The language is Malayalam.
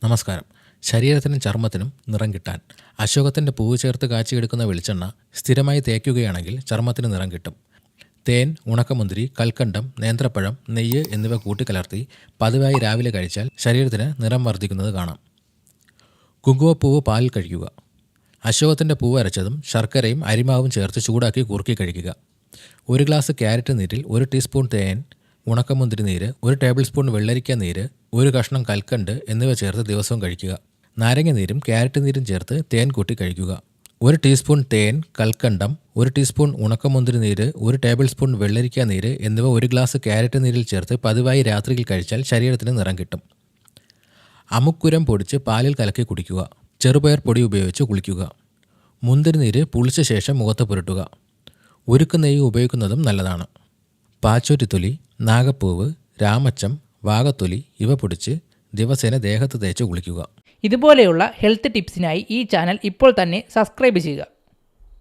നമസ്കാരം. ശരീരത്തിനും ചർമ്മത്തിനും നിറം കിട്ടാൻ അശോകത്തിൻ്റെ പൂവ് ചേർത്ത് കാച്ചിയെടുക്കുന്ന വെളിച്ചെണ്ണ സ്ഥിരമായി തേക്കുകയാണെങ്കിൽ ചർമ്മത്തിന് നിറം കിട്ടും. തേൻ, ഉണക്കമുന്തിരി, കൽക്കണ്ടം, നേന്ത്രപ്പഴം, നെയ്യ് എന്നിവ കൂട്ടിക്കലർത്തി പതിവായി രാവിലെ കഴിച്ചാൽ ശരീരത്തിന് നിറം വർദ്ധിക്കുന്നത് കാണാം. കുങ്കുമപ്പൂവ് പാലിൽ കഴിക്കുക. അശോകത്തിൻ്റെ പൂവ് അരച്ചതും ശർക്കരയും അരിമാവും ചേർത്ത് ചൂടാക്കി കുറുക്കി കഴിക്കുക. 1 ഗ്ലാസ് ക്യാരറ്റ് നീരിൽ 1 ടീസ്പൂൺ തേൻ, ഉണക്കമുന്തിരി നീര്, 1 ടേബിൾ സ്പൂൺ വെള്ളരിക്ക നീര്, 1 കഷ്ണം കൽക്കണ്ട് എന്നിവ ചേർത്ത് ദിവസവും കഴിക്കുക. നാരങ്ങ നീരും ക്യാരറ്റ് നീരും ചേർത്ത് തേൻ കൂട്ടി കഴിക്കുക. 1 ടീസ്പൂൺ തേൻ, കൽക്കണ്ടം, 1 ടീസ്പൂൺ ഉണക്കമുന്തിരി നീര്, 1 ടേബിൾ സ്പൂൺ വെള്ളരിക്ക നീര് എന്നിവ 1 ഗ്ലാസ് ക്യാരറ്റ് നീരിൽ ചേർത്ത് പതിവായി രാത്രിയിൽ കഴിച്ചാൽ ശരീരത്തിന് നിറം കിട്ടും. അമുക്കുരം പൊടിച്ച് പാലിൽ കലക്കി കുടിക്കുക. ചെറുപയർ പൊടി ഉപയോഗിച്ച് കുളിക്കുക. മുന്തിരി നീര് പുളിച്ച ശേഷം മുഖത്ത് പുരട്ടുക. ഉരുക്ക് നെയ്യ് ഉപയോഗിക്കുന്നതും നല്ലതാണ്. പാച്ചോറ്റിത്തൊലി, നാഗപ്പൂവ്, രാമച്ചം, വാകത്തൊലി ഇവ പൊടിച്ച് ദിവസേന ദേഹത്ത് തേച്ച് കുളിക്കുക. ഇതുപോലെയുള്ള ഹെൽത്ത് ടിപ്സിനായി ഈ ചാനൽ ഇപ്പോൾ തന്നെ സബ്സ്ക്രൈബ് ചെയ്യുക.